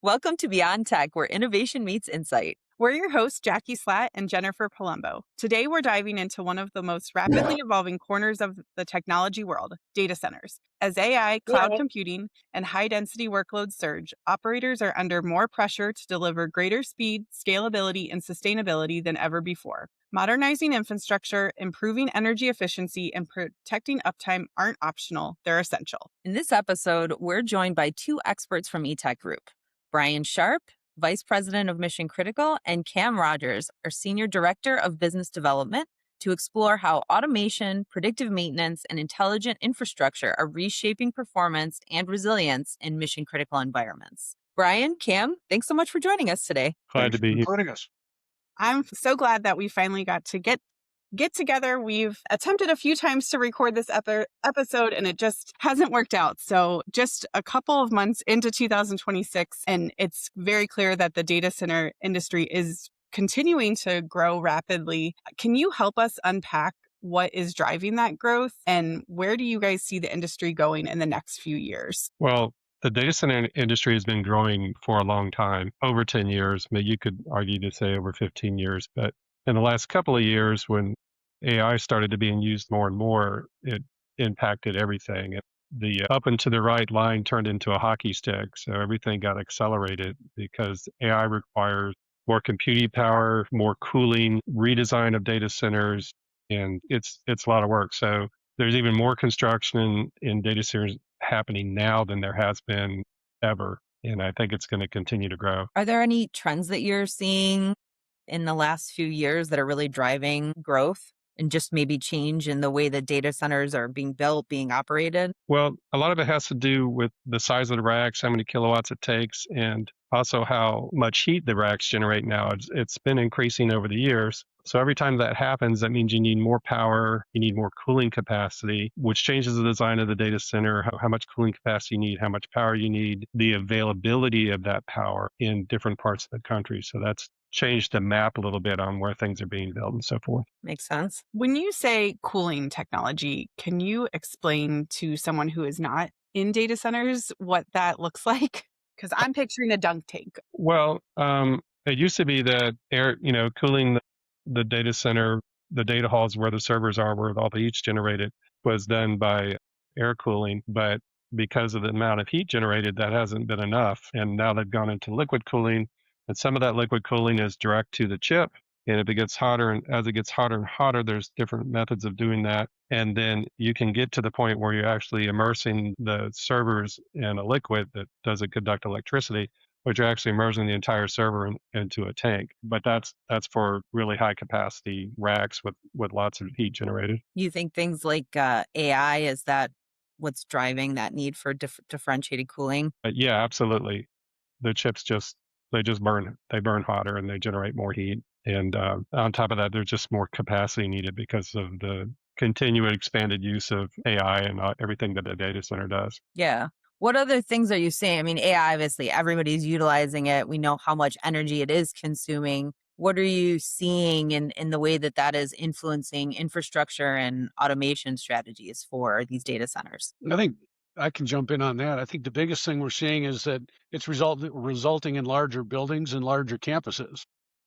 Welcome to Beyond Tech, where innovation meets insight. We're your hosts, Jackie Slatt and Jennifer Palumbo. Today, we're diving into one of the most rapidly evolving corners of the technology world, data centers. As AI, cloud computing, and high-density workloads surge, operators are under more pressure to deliver greater speed, scalability, and sustainability than ever before. Modernizing infrastructure, improving energy efficiency, and protecting uptime aren't optional, they're essential. In this episode, we're joined by two experts from eTech Group, Bryan Sharp, Vice President of Mission Critical, and Cam Rogers, our Senior Director of Business Development, to explore how automation, predictive maintenance, and intelligent infrastructure are reshaping performance and resilience in mission-critical environments. Bryan, Cam, thanks so much for joining us today. Glad to be here. Joining us. I'm so glad that we finally got to get together. We've attempted a few times to record this episode and it just hasn't worked out. So just a couple of months into 2026, and it's very clear that the data center industry is continuing to grow rapidly. Can you help us unpack what is driving that growth and where do you guys see the industry going in the next few years? Well, the data center industry has been growing for a long time, over 10 years. Maybe you could argue to say over 15 years, but in the last couple of years, when AI started to being used more and more, it impacted everything. The up and to the right line turned into a hockey stick. So everything got accelerated because AI requires more computing power, more cooling, redesign of data centers, and it's a lot of work. So there's even more construction in data centers happening now than there has been ever. And I think it's going to continue to grow. Are there any trends that you're seeing in the last few years that are really driving growth and just maybe change in the way that data centers are being built, being operated? Well, a lot of it has to do with the size of the racks, how many kilowatts it takes, and also how much heat the racks generate now. It's been increasing over the years. So every time that happens, that means you need more power, you need more cooling capacity, which changes the design of the data center, how much cooling capacity you need, how much power you need, the availability of that power in different parts of the country. So that's changed the map a little bit on where things are being built and so forth. Makes sense. When you say cooling technology, can you explain to someone who is not in data centers what that looks like? Because I'm picturing a dunk tank. Well, it used to be that air, cooling the data center, the data halls where the servers are, where all the heat's generated, was done by air cooling. But because of the amount of heat generated, that hasn't been enough. And now they've gone into liquid cooling. And some of that liquid cooling is direct to the chip. And if it gets hotter, and as it gets hotter and hotter, there's different methods of doing that. And then you can get to the point where you're actually immersing the servers in a liquid that doesn't conduct electricity, but you're actually immersing the entire server into a tank. But that's for really high capacity racks with lots of heat generated. You think things like AI, is that what's driving that need for differentiated cooling? Yeah, absolutely. The chips they burn hotter and they generate more heat. And on top of that, there's just more capacity needed because of the continued expanded use of AI and everything that a data center does. Yeah. What other things are you seeing? I mean, AI, obviously, everybody's utilizing it. We know how much energy it is consuming. What are you seeing in the way that is influencing infrastructure and automation strategies for these data centers? I think I can jump in on that. I think the biggest thing we're seeing is that it's resulting in larger buildings and larger campuses.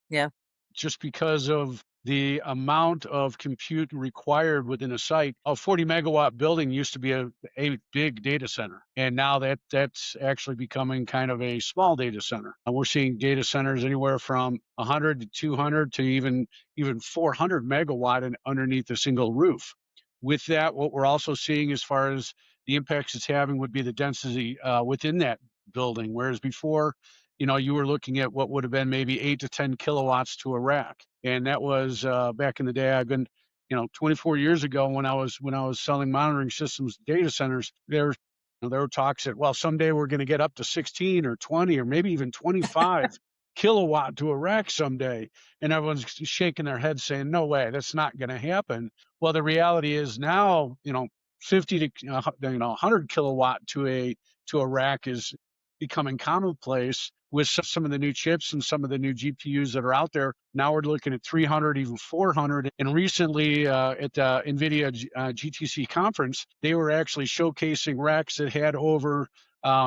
Yeah. Just because of the amount of compute required within a site. A 40 megawatt building used to be a big data center. And now that's actually becoming kind of a small data center. And we're seeing data centers anywhere from 100 to 200 to even 400 megawatt underneath a single roof. With that, what we're also seeing as far as the impacts it's having would be the density within that building. Whereas before, you were looking at what would have been maybe 8 to 10 kilowatts to a rack. And that was back in the day. I've been, 24 years ago when I was selling monitoring systems data centers, there were talks that, well, someday we're going to get up to 16 or 20 or maybe even 25 kilowatt to a rack someday. And everyone's shaking their head saying, no way, that's not going to happen. Well, the reality is now, 50 to 100 kilowatt to a rack is becoming commonplace with some of the new chips and some of the new GPUs that are out there. Now we're looking at 300, even 400. And recently at the NVIDIA GTC conference, they were actually showcasing racks that had over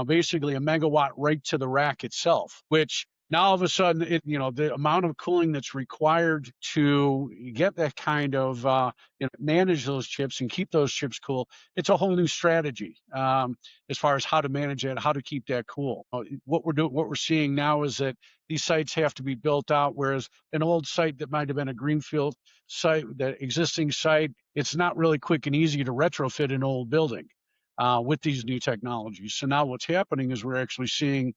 basically a megawatt right to the rack itself, which now all of a sudden, the amount of cooling that's required to get that kind of manage those chips and keep those chips cool, it's a whole new strategy as far as how to manage that, how to keep that cool. What we're seeing now is that these sites have to be built out, whereas an old site that might have been a greenfield site, that existing site, it's not really quick and easy to retrofit an old building with these new technologies. So now what's happening is we're actually seeing,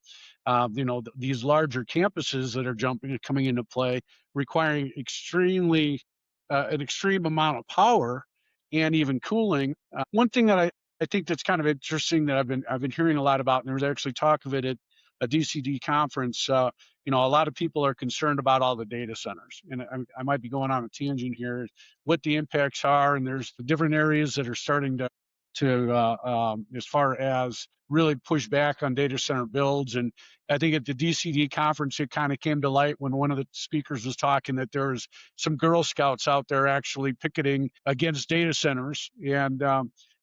these larger campuses that are coming into play, requiring an extreme amount of power and even cooling. One thing that I think that's kind of interesting that I've been hearing a lot about, and there was actually talk of it at a DCD conference. A lot of people are concerned about all the data centers, and I might be going on a tangent here, what the impacts are, and there's different areas that are starting to as far as really push back on data center builds. And I think at the DCD conference, it kind of came to light when one of the speakers was talking that there's some Girl Scouts out there actually picketing against data centers. And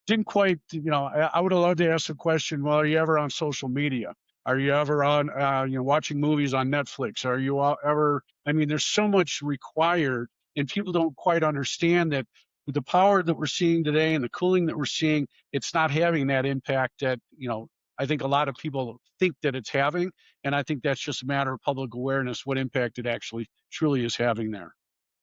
didn't quite, I would have loved to ask the question, well, are you ever on social media? Are you ever on, watching movies on Netflix? Are you ever, I mean, there's so much required, and people don't quite understand that with the power that we're seeing today and the cooling that we're seeing, it's not having that impact that, I think a lot of people think that it's having. And I think that's just a matter of public awareness, what impact it actually truly is having there.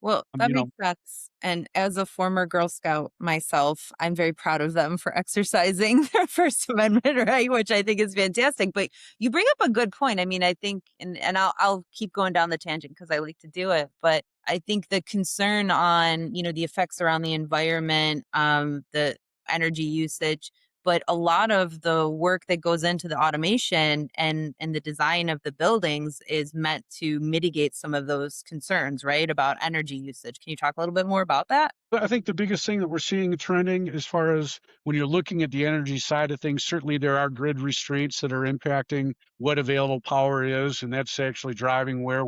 Well, Um, that you know, makes sense. And as a former Girl Scout myself, I'm very proud of them for exercising their First Amendment right, which I think is fantastic. But you bring up a good point. I mean, I think, and I'll keep going down the tangent because I like to do it. But I think the concern on the effects around the environment, the energy usage, but a lot of the work that goes into the automation and the design of the buildings is meant to mitigate some of those concerns, right, about energy usage. Can you talk a little bit more about that? But I think the biggest thing that we're seeing trending as far as when you're looking at the energy side of things, certainly there are grid restraints that are impacting what available power is, and that's actually driving where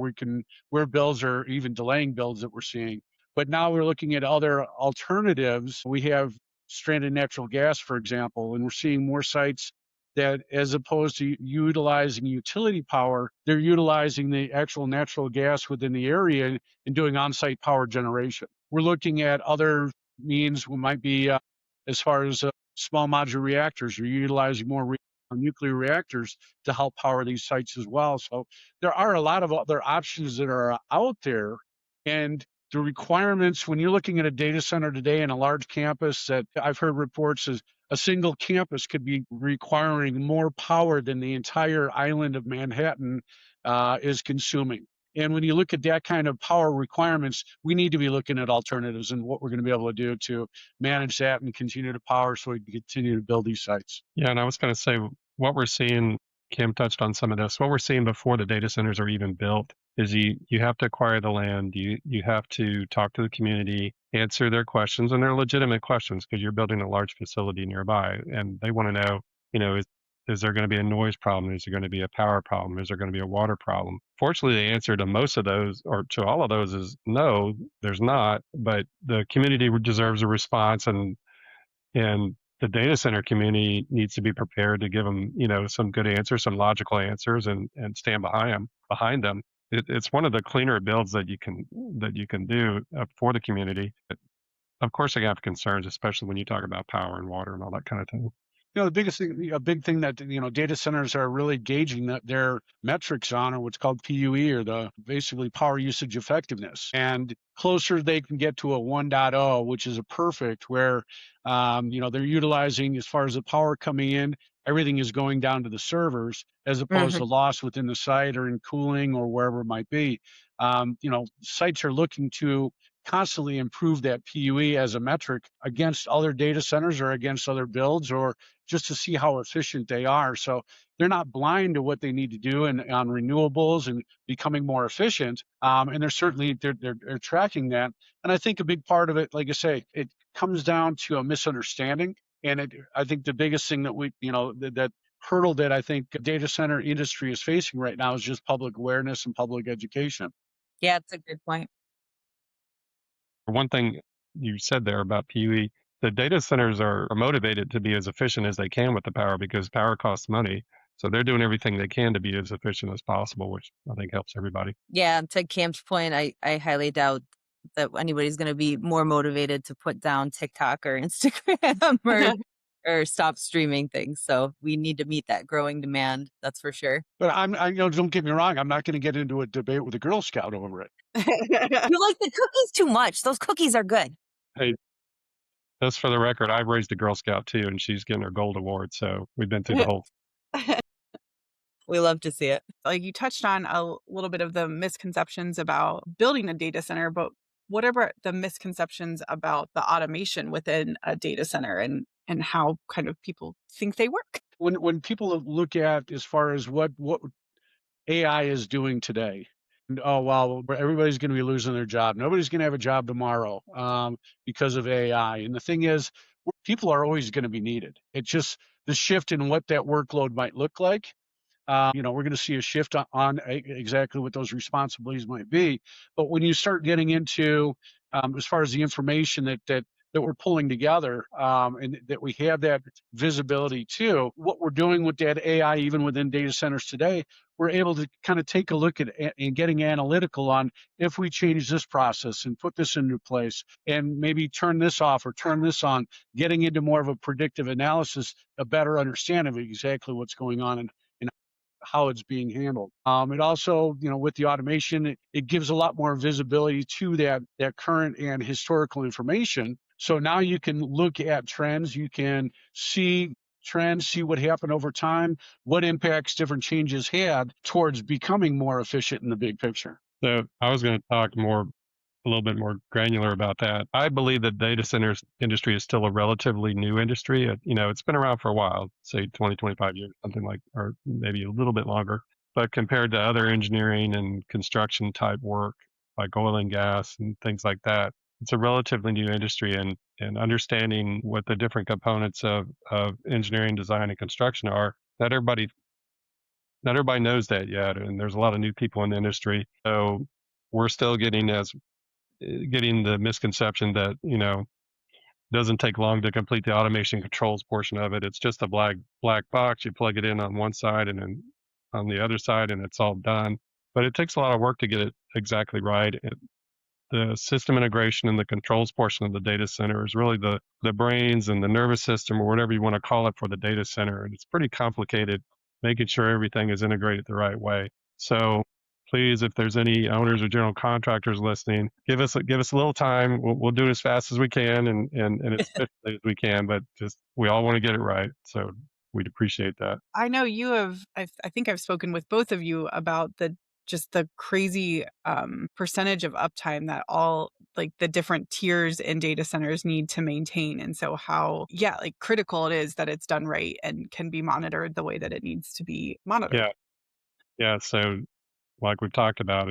builds are even delaying builds that we're seeing. But now we're looking at other alternatives. We have stranded natural gas, for example, and we're seeing more sites that, as opposed to utilizing utility power, they're utilizing the actual natural gas within the area and doing on-site power generation. We're looking at other means. We might be, as far as small modular reactors, or utilizing more nuclear reactors to help power these sites as well. So there are a lot of other options that are out there. And the requirements, when you're looking at a data center today in a large campus, that I've heard reports is a single campus could be requiring more power than the entire island of Manhattan is consuming. And when you look at that kind of power requirements, we need to be looking at alternatives and what we're going to be able to do to manage that and continue to power so we can continue to build these sites. Yeah, and I was going to say what we're seeing, Kim touched on some of this. What we're seeing before the data centers are even built is you have to acquire the land, you have to talk to the community, answer their questions, and they're legitimate questions because you're building a large facility nearby, and they want to know, is there going to be a noise problem? Is there going to be a power problem? Is there going to be a water problem? Fortunately, the answer to most of those, or to all of those, is no, there's not. But the community deserves a response, and the data center community needs to be prepared to give them, some good answers, some logical answers, and stand behind them. It's one of the cleaner builds that you can do for the community. But of course, they have concerns, especially when you talk about power and water and all that kind of thing. The biggest thing, a big thing that data centers are really gauging that their metrics on are what's called PUE, or the basically power usage effectiveness. And closer they can get to a 1.0, which is a perfect, where they're utilizing, as far as the power coming in, everything is going down to the servers as opposed Hmm. to loss within the site or in cooling or wherever it might be. Sites are looking to constantly improve that PUE as a metric against other data centers or against other builds, or just to see how efficient they are. So they're not blind to what they need to do on renewables and becoming more efficient. And they're tracking that. And I think a big part of it, like I say, it comes down to a misunderstanding. And I think the biggest thing that that hurdle that I think data center industry is facing right now is just public awareness and public education. Yeah, it's a good point. One thing you said there about PUE, the data centers are motivated to be as efficient as they can with the power because power costs money. So they're doing everything they can to be as efficient as possible, which I think helps everybody. Yeah, to Cam's point, I highly doubt that anybody's going to be more motivated to put down TikTok or Instagram or stop streaming things. So we need to meet that growing demand. That's for sure. But don't get me wrong. I'm not going to get into a debate with a Girl Scout over it. You like the cookies too much. Those cookies are good. Hey, just for the record, I've raised a Girl Scout too, and she's getting her gold award. So we've been through the whole. We love to see it. Like you touched on a little bit of the misconceptions about building a data center, but what are the misconceptions about the automation within a data center and how kind of people think they work? When people look at as far as what AI is doing today, and, oh well, everybody's going to be losing their job. Nobody's going to have a job tomorrow because of AI. And the thing is, people are always going to be needed. It's just the shift in what that workload might look like. We're going to see a shift on exactly what those responsibilities might be. But when you start getting into, as far as the information that we're pulling together, and that we have that visibility to, what we're doing with that AI, even within data centers today, we're able to kind of take a look at and getting analytical on if we change this process and put this into place and maybe turn this off or turn this on, getting into more of a predictive analysis, a better understanding of exactly what's going on and how it's being handled. It also, with the automation, it gives a lot more visibility to that current and historical information. So now you can look at trends, you can see trends, see what happened over time, what impacts different changes had towards becoming more efficient in the big picture. So I was going to talk a little bit more granular about that. I believe that data centers industry is still a relatively new industry. It's been around for a while, say 20, 25 years, something like, or maybe a little bit longer. But compared to other engineering and construction type work, like oil and gas and things like that, it's a relatively new industry. And understanding what the different components of engineering, design, and construction are, not everybody knows that yet. And there's a lot of new people in the industry. So we're still getting the misconception that doesn't take long to complete the automation controls portion of it. It's just a black box. You plug it in on one side and then on the other side, and it's all done. But it takes a lot of work to get it exactly right. The system integration and the controls portion of the data center is really the brains and the nervous system, or whatever you want to call it, for the data center. And it's pretty complicated, making sure everything is integrated the right way. So please, if there's any owners or general contractors listening, give us a little time. We'll do it as fast as we can and as efficiently as we can. But just, we all want to get it right, so we'd appreciate that. I know you have, I think I've spoken with both of you about just the crazy percentage of uptime that all like the different tiers in data centers need to maintain. And so how, like critical it is that it's done right and can be monitored the way that it needs to be monitored. Yeah. So like we've talked about,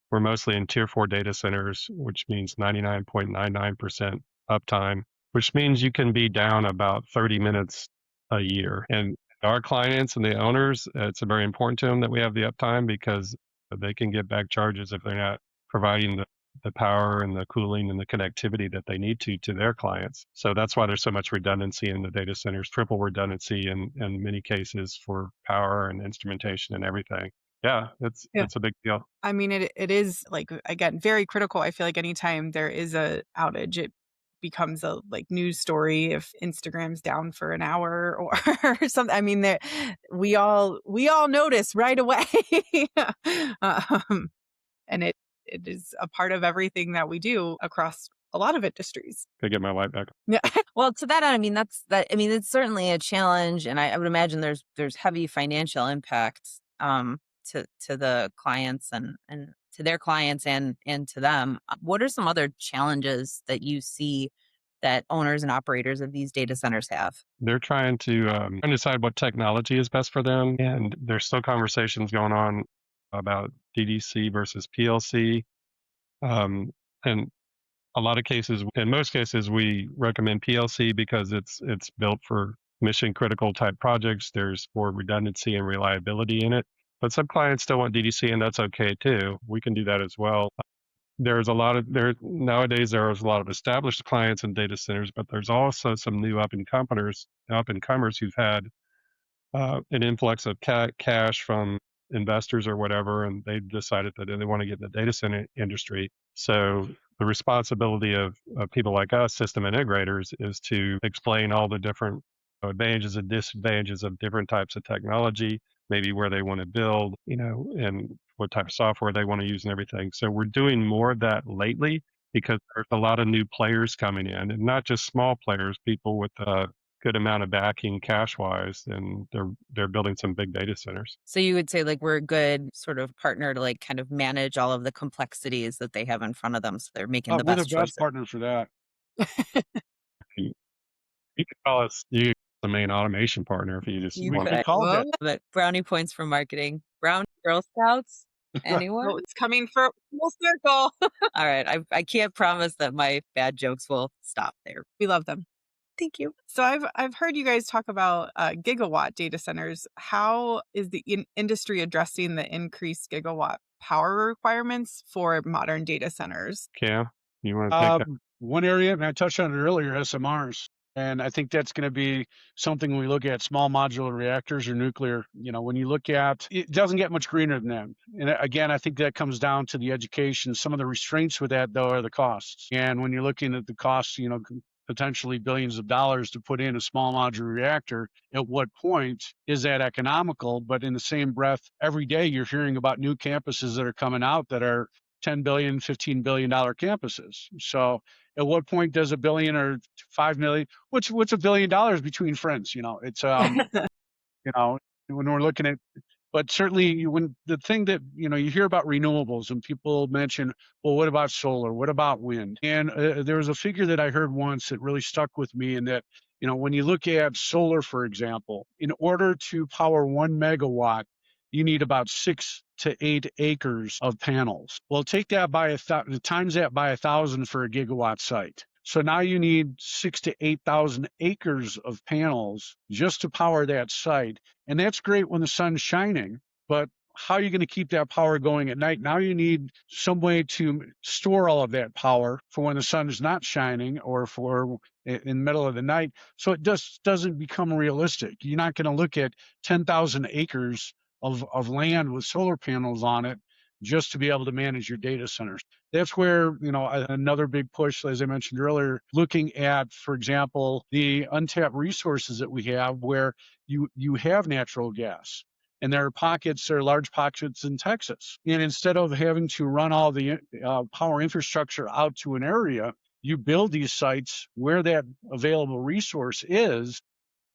we're mostly in tier 4 data centers, which means 99.99% uptime, which means you can be down about 30 minutes a year. And our clients and the owners, it's very important to them that we have the uptime, because they can get back charges if they're not providing the power and the cooling and the connectivity that they need to their clients. So that's why there's so much redundancy in the data centers, triple redundancy in many cases for power and instrumentation and everything. Yeah, it's a big deal. I mean, it is, like, again, very critical. I feel like anytime there is a outage, it becomes a news story if Instagram's down for an hour or something. I mean, we all notice right away. And it is a part of everything that we do across a lot of industries. Gotta get my light back. Yeah. Well, to that end, I mean, it's certainly a challenge, and I would imagine there's heavy financial impacts to the clients and to their clients and to them. What are some other challenges that you see that owners and operators of these data centers have? They're trying to decide what technology is best for them, and there's still conversations going on about DDC versus PLC. And a lot of cases, in most cases, we recommend PLC because it's built for mission critical type projects. There's more redundancy and reliability in it. But some clients still want DDC, and that's okay too. We can do that as well. there's a lot of there nowadays there's a lot of established clients and data centers, but there's also some new up and comers who've had an influx of cash from investors or whatever, and they've decided that they want to get in the data center industry. So the responsibility of people like us, system integrators, is to explain all the different advantages and disadvantages of different types of technology, maybe where they want to build, and what type of software they want to use and everything. So we're doing more of that lately because there's a lot of new players coming in, and not just small players, people with good amount of backing cash wise, and they're building some big data centers. So you would say like we're a good sort of partner to like kind of manage all of the complexities that they have in front of them, so they're making the We're the best best choices. partner for that. You, you could call us the main automation partner if you just You We want. could bet. call it Well, that. but brownie points for marketing. Brown Girl Scouts? Anyone? Oh, it's coming for full circle. All right. I can't promise that my bad jokes will stop there. We love them. Thank you. So I've heard you guys talk about gigawatt data centers. How is the industry addressing the increased gigawatt power requirements for modern data centers? Cam, you want to take that? One area, and I touched on it earlier, SMRs. And I think that's going to be something when we look at small modular reactors or nuclear. When you look at it, doesn't get much greener than that. And again, I think that comes down to the education. Some of the restraints with that, though, are the costs. And when you're looking at the costs, potentially billions of dollars to put in a small modular reactor, at what point is that economical? But in the same breath, every day you're hearing about new campuses that are coming out that are $10 billion, $15 billion campuses. So at what point does $1 billion or $5 million, what's $1 billion between friends? It's when we're looking at, but certainly when the thing that you hear about renewables and people mention, well, what about solar, what about wind? And there was a figure that I heard once that really stuck with me, in that when you look at solar, for example, in order to power 1 megawatt, you need about 6 to 8 acres of panels. Well, take that by times that by 1,000 for a gigawatt site. So now you need 6 to 8,000 acres of panels just to power that site. And that's great when the sun's shining, but how are you going to keep that power going at night? Now you need some way to store all of that power for when the sun is not shining, or for in the middle of the night. So it just doesn't become realistic. You're not going to look at 10,000 acres of land with solar panels on it just to be able to manage your data centers. That's where, another big push, as I mentioned earlier, looking at, for example, the untapped resources that we have, where you have natural gas. And there are large pockets in Texas. And instead of having to run all the power infrastructure out to an area, you build these sites where that available resource is,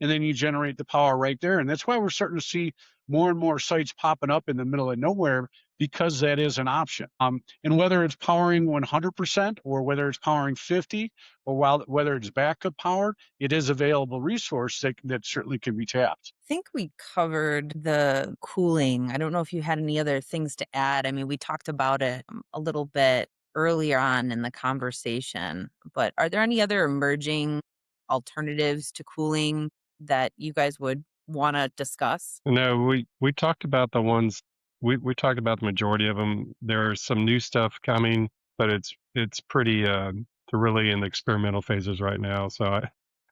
and then you generate the power right there. And that's why we're starting to see more and more sites popping up in the middle of nowhere, because that is an option. And whether it's powering 100% or whether it's powering 50, or whether it's backup power, it is available resource that certainly can be tapped. I think we covered the cooling. I don't know if you had any other things to add. I mean, we talked about it a little bit earlier on in the conversation, but are there any other emerging alternatives to cooling that you guys would want to discuss? No, we talked about the ones we talked about the majority of them. There's some new stuff coming, but it's pretty really in the experimental phases right now. So I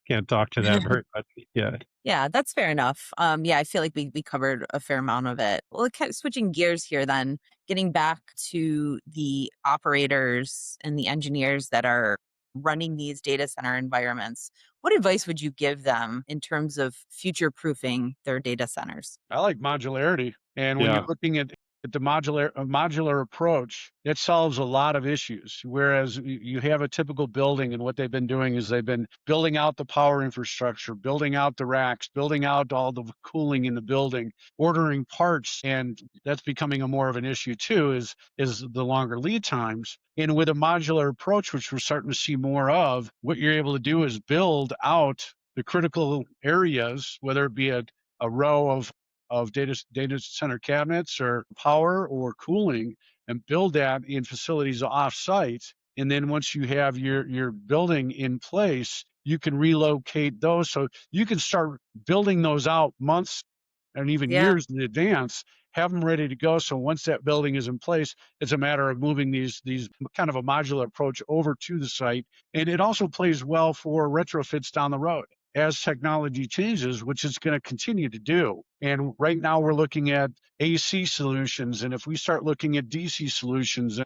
can't talk to that very much yet. Yeah, that's fair enough. Yeah, I feel like we covered a fair amount of it. Well, kind of switching gears here then, getting back to the operators and the engineers that are running these data center environments, what advice would you give them in terms of future-proofing their data centers? I like modularity. And when you're Yeah, looking at the modular approach, it solves a lot of issues. Whereas you have a typical building, and what they've been doing is they've been building out the power infrastructure, building out the racks, building out all the cooling in the building, ordering parts, and that's becoming a more of an issue too, is the longer lead times. And with a modular approach, which we're starting to see more of, what you're able to do is build out the critical areas, whether it be a row of data center cabinets or power or cooling, and build that in facilities off-site. And then once you have your building in place, you can relocate those. So you can start building those out months and even Yeah. years in advance. have them ready to go. So once that building is in place, it's a matter of moving these kind of a modular approach over to the site. And it also plays well for retrofits down the road as technology changes, which it's going to continue to do. And right now we're looking at AC solutions. And if we start looking at DC solutions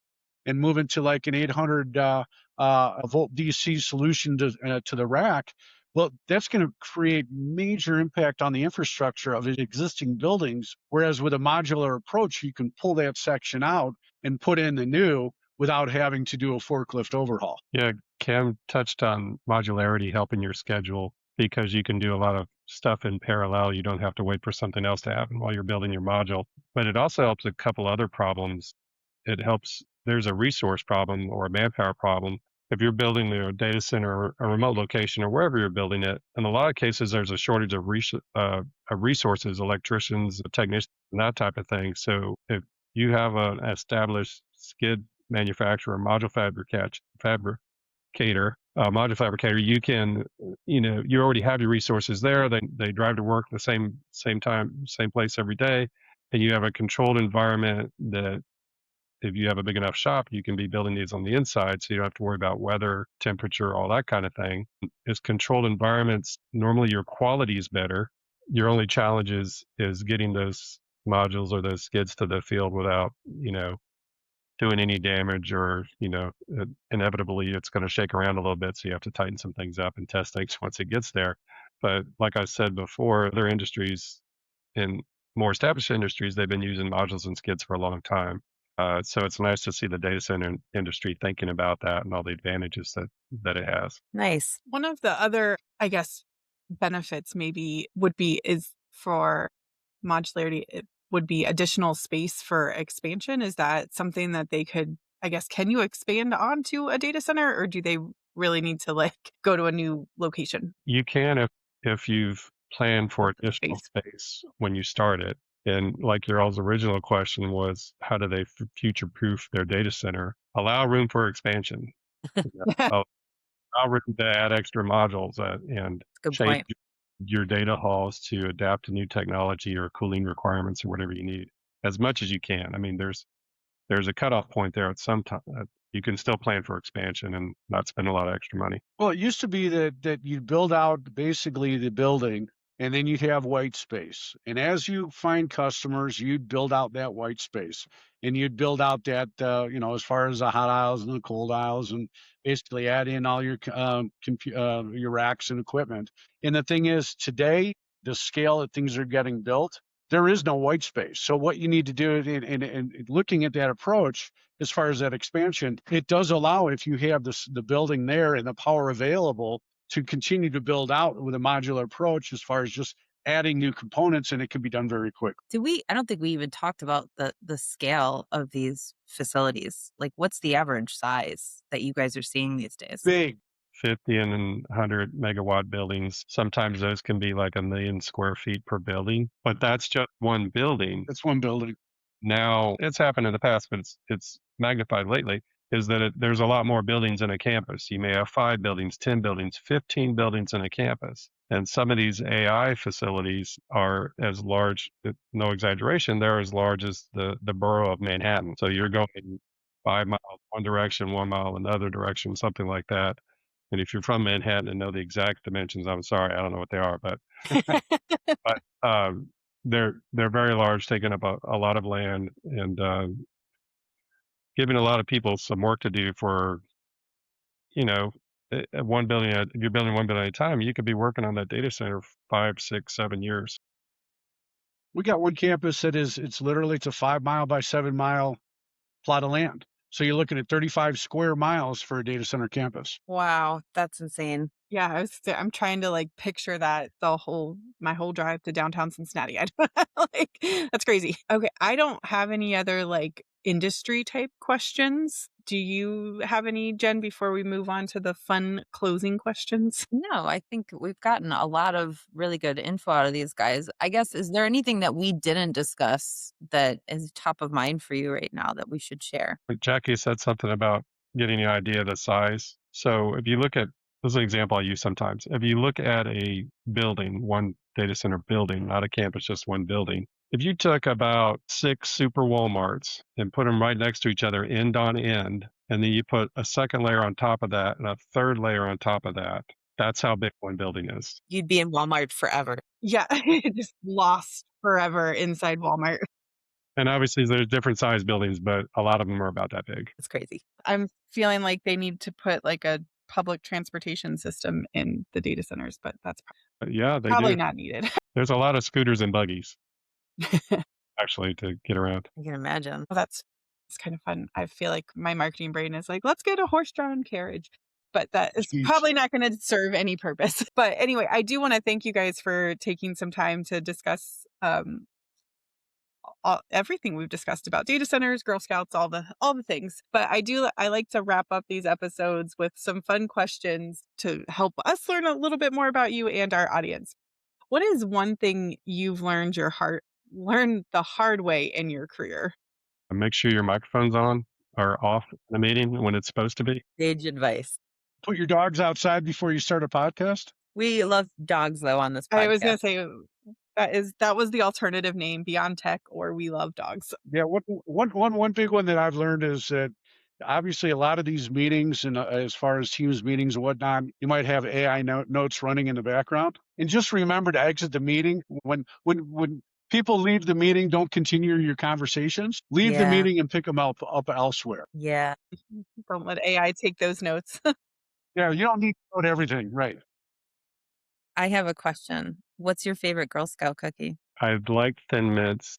and move into like an 800 volt DC solution to the rack, well, that's going to create major impact on the infrastructure of the existing buildings. Whereas with a modular approach, you can pull that section out and put in the new without having to do a forklift overhaul. Yeah, Cam touched on modularity helping your schedule because you can do a lot of stuff in parallel. You don't have to wait for something else to happen while you're building your module. But it also helps a couple other problems. It helps, there's a resource problem or a manpower problem. If you're building a data center or a remote location or wherever you're building it, in a lot of cases, there's a shortage of resources, electricians, technicians, and that type of thing. So if you have an established skid manufacturer, module fabricator, you can, you already have your resources there. They drive to work the same time, same place every day, and you have a controlled environment that if you have a big enough shop, you can be building these on the inside, so you don't have to worry about weather, temperature, all that kind of thing. It's controlled environments. Normally, your quality is better. Your only challenge is getting those modules or those skids to the field without, doing any damage or, inevitably it's going to shake around a little bit. So you have to tighten some things up and test things once it gets there. But like I said before, other industries in more established industries, they've been using modules and skids for a long time. So it's nice to see the data center industry thinking about that and all the advantages that it has. Nice. One of the other, I guess, benefits maybe is for modularity, it would be additional space for expansion. Is that something that they could, I guess, can you expand onto a data center, or do they really need to like go to a new location? You can if you've planned for additional Space. space when you start it. And like your all's original question was, how do they future proof their data center? Allow room for expansion. Yeah. Allow room to add extra modules and Good change point. your data halls to adapt to new technology or cooling requirements or whatever you need as much as you can. I mean, there's a cutoff point there at some time. You can still plan for expansion and not spend a lot of extra money. Well, it used to be that you'd build out basically the building and then you'd have white space. And as you find customers, you'd build out that white space and you'd build out that, as far as the hot aisles and the cold aisles and basically add in all your racks and equipment. And the thing is, today, the scale that things are getting built, there is no white space. So what you need to do in looking at that approach, as far as that expansion, it does allow, if you have the building there and the power available, to continue to build out with a modular approach as far as just adding new components, and it can be done very quick. I don't think we even talked about the scale of these facilities. Like, what's the average size that you guys are seeing these days? Big. 50 and 100 megawatt buildings. Sometimes those can be like 1 million square feet per building, but that's just one building. That's one building. Now, it's happened in the past, but it's magnified lately, is that there's a lot more buildings in a campus. You may have 5 buildings, 10 buildings, 15 buildings in a campus. And some of these AI facilities are as large, no exaggeration, they're as large as the borough of Manhattan. So you're going 5 miles one direction, 1 mile another direction, something like that. And if you're from Manhattan and know the exact dimensions, I'm sorry, I don't know what they are, but but they're very large, taking up a lot of land and giving a lot of people some work to do for, you know, one building. If you're building one building at a time, you could be working on that data center for 5, 6, 7 years. We got one campus it's literally it's a 5 mile by 7 mile plot of land. So you're looking at 35 square miles for a data center campus. Wow, that's insane. Yeah, I'm trying to like picture that my whole drive to downtown Cincinnati. Like that's crazy. Okay, I don't have any other like industry type questions. Do you have any, Jen, before we move on to the fun closing questions? No, I think we've gotten a lot of really good info out of these guys. I guess, is there anything that we didn't discuss that is top of mind for you right now that we should share? But Jackie said something about getting an idea of the size. So if you look at, this is an example I use sometimes. If you look at a building, one data center building, not a campus, just one building, If you took about 6 super Walmarts and put them right next to each other, end on end, and then you put a second layer on top of that and a third layer on top of that, that's how big one building is. You'd be in Walmart forever. Yeah, just lost forever inside Walmart. And obviously, there's different size buildings, but a lot of them are about that big. It's crazy. I'm feeling like they need to put like a public transportation system in the data centers, but that's But yeah, they probably do. not needed. There's a lot of scooters and buggies, actually, to get around. I can imagine. Well, that's it's kind of fun. I feel like my marketing brain is like, let's get a horse-drawn carriage. But that is Jeez. probably not going to serve any purpose. But anyway, I do want to thank you guys for taking some time to discuss everything we've discussed about data centers, Girl Scouts, all the things. But I like to wrap up these episodes with some fun questions to help us learn a little bit more about you and our audience. What is one thing you've learned the hard way in your career? And make sure your microphone's on or off in the meeting when it's supposed to be. Sage advice. Put your dogs outside before you start a podcast. We love dogs, though, on this podcast. I was going to say that was the alternative name, Beyond Tech or We Love Dogs. Yeah, one big one that I've learned is that obviously a lot of these meetings and as far as Teams meetings and whatnot, you might have AI notes running in the background. And just remember to exit the meeting when people leave the meeting. Don't continue your conversations. Leave the Yeah. meeting and pick them up elsewhere. Yeah. Don't let AI take those notes. Yeah, you don't need to note everything, right? I have a question. What's your favorite Girl Scout cookie? I like Thin Mints,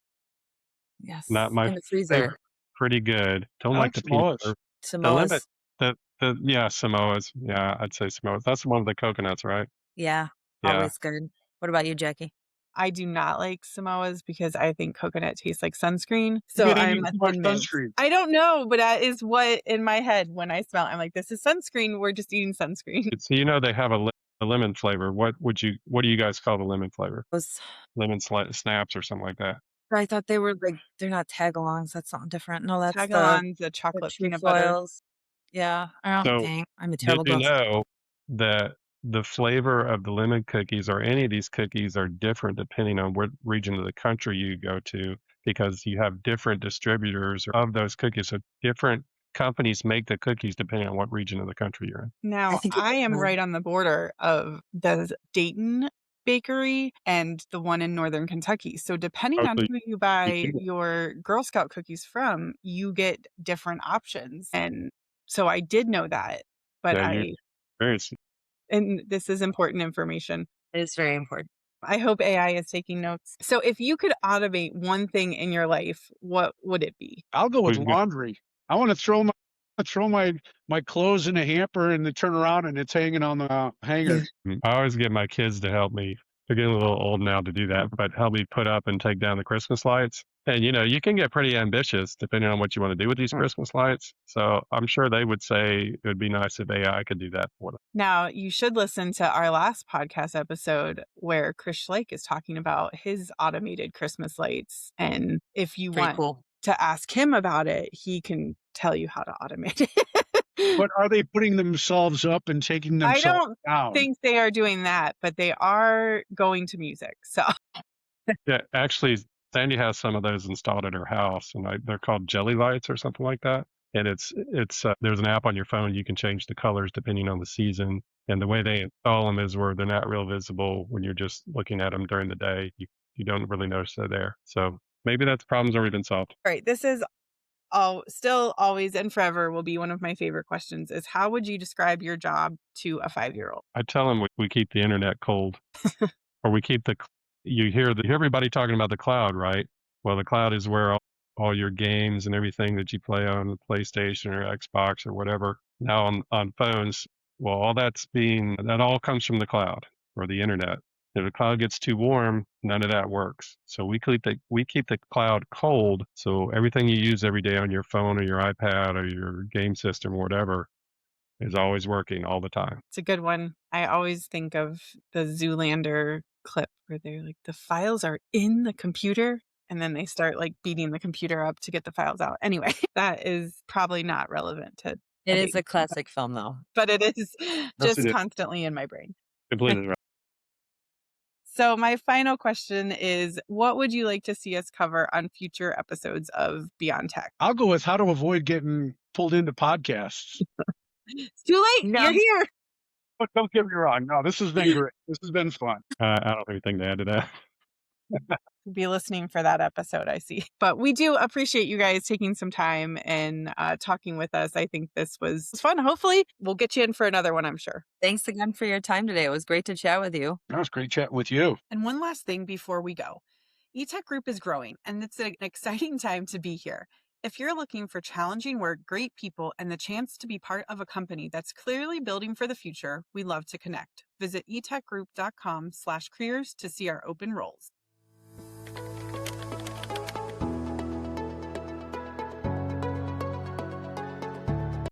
Yes. not my in the freezer. favorite. Pretty good. Don't I like like the peanut Samoas. butter. The limit, Samoas. yeah, Samoas. Yeah, I'd say Samoas. That's the one with the coconuts, right? Yeah. Yeah. Always good. What about you, Jackie? I do not like Samoas because I think coconut tastes like sunscreen. So You've been I'm eating a too much Thin Mint. sunscreen. I don't know, but that is what in my head when I smell it, I'm like, this is sunscreen. We're just eating sunscreen. So they have a lemon flavor. What do you guys call the lemon flavor? Those, Lemon snaps or something like that. I thought they were like, they're not tagalongs. That's something different. No, that's Tagalon's the the chocolate peanut butter. trefoils. Yeah. Oh, So, dang. I'm a Did terrible you Girl Scout. know that the flavor of the lemon cookies or any of these cookies are different depending on what region of the country you go to, because you have different distributors of those cookies. So different companies make the cookies depending on what region of the country you're in. Now, think I it's am fun. right on the border of the Dayton bakery and the one in Northern Kentucky. So depending on so who you buy can- your Girl Scout cookies from, you get different options. And so I did know that, but Yeah, you experience. and this is important information. It is very important. I hope AI is taking notes. So if you could automate one thing in your life, what would it be? I'll go with We've got- laundry. I want to throw my clothes in a hamper and then turn around and it's hanging on the hanger. I always get my kids to help me. They're getting a little old now to do that, but help me put up and take down the Christmas lights. And you can get pretty ambitious depending on what you want to do with these Christmas lights. So I'm sure they would say it would be nice if AI could do that for them. Now, you should listen to our last podcast episode where Chris Schleich is talking about his automated Christmas lights. And if you Pretty want cool. to ask him about it, he can tell you how to automate it. But are they putting themselves up and taking I themselves don't down? think they are doing that, but they are going to music. So Yeah, actually, Sandy has some of those installed at her house, and they're called jelly lights or something like that. And it's there's an app on your phone you can change the colors depending on the season. And the way they install them is where they're not real visible when you're just looking at them during the day. You don't really notice they're there. So maybe that's problem's already been solved. all right, this is still always and forever will be one of my favorite questions is how would you describe your job to a 5-year-old? I tell them we keep the internet cold, or we keep you hear everybody talking about the cloud, right? Well, the cloud is where all your games and everything that you play on the PlayStation or Xbox or whatever now on phones. Well, that all comes from the cloud or the internet. If the cloud gets too warm, none of that works. So we keep the cloud cold. So everything you use every day on your phone or your iPad or your game system or whatever is always working all the time. It's a good one. I always think of the Zoolander clip where they're like, the files are in the computer. And then they start like beating the computer up to get the files out. Anyway, that is probably not relevant to It a is date, a classic film, though. but it is Yes, just it is. constantly in my brain. Completely right. So my final question is, what would you like to see us cover on future episodes of Beyond Tech? I'll go with how to avoid getting pulled into podcasts. It's too late. No. You're here. But don't get me wrong. No, this has been great. This has been fun. I don't have anything to add to that. Be listening for that episode, I see. But we do appreciate you guys taking some time and talking with us. I think this was fun. Hopefully, we'll get you in for another one, I'm sure. Thanks again for your time today. It was great to chat with you. That was great chatting with you. And one last thing before we go. eTech Group is growing, and it's an exciting time to be here. If you're looking for challenging work, great people, and the chance to be part of a company that's clearly building for the future, we'd love to connect. Visit etechgroup.com/careers to see our open roles.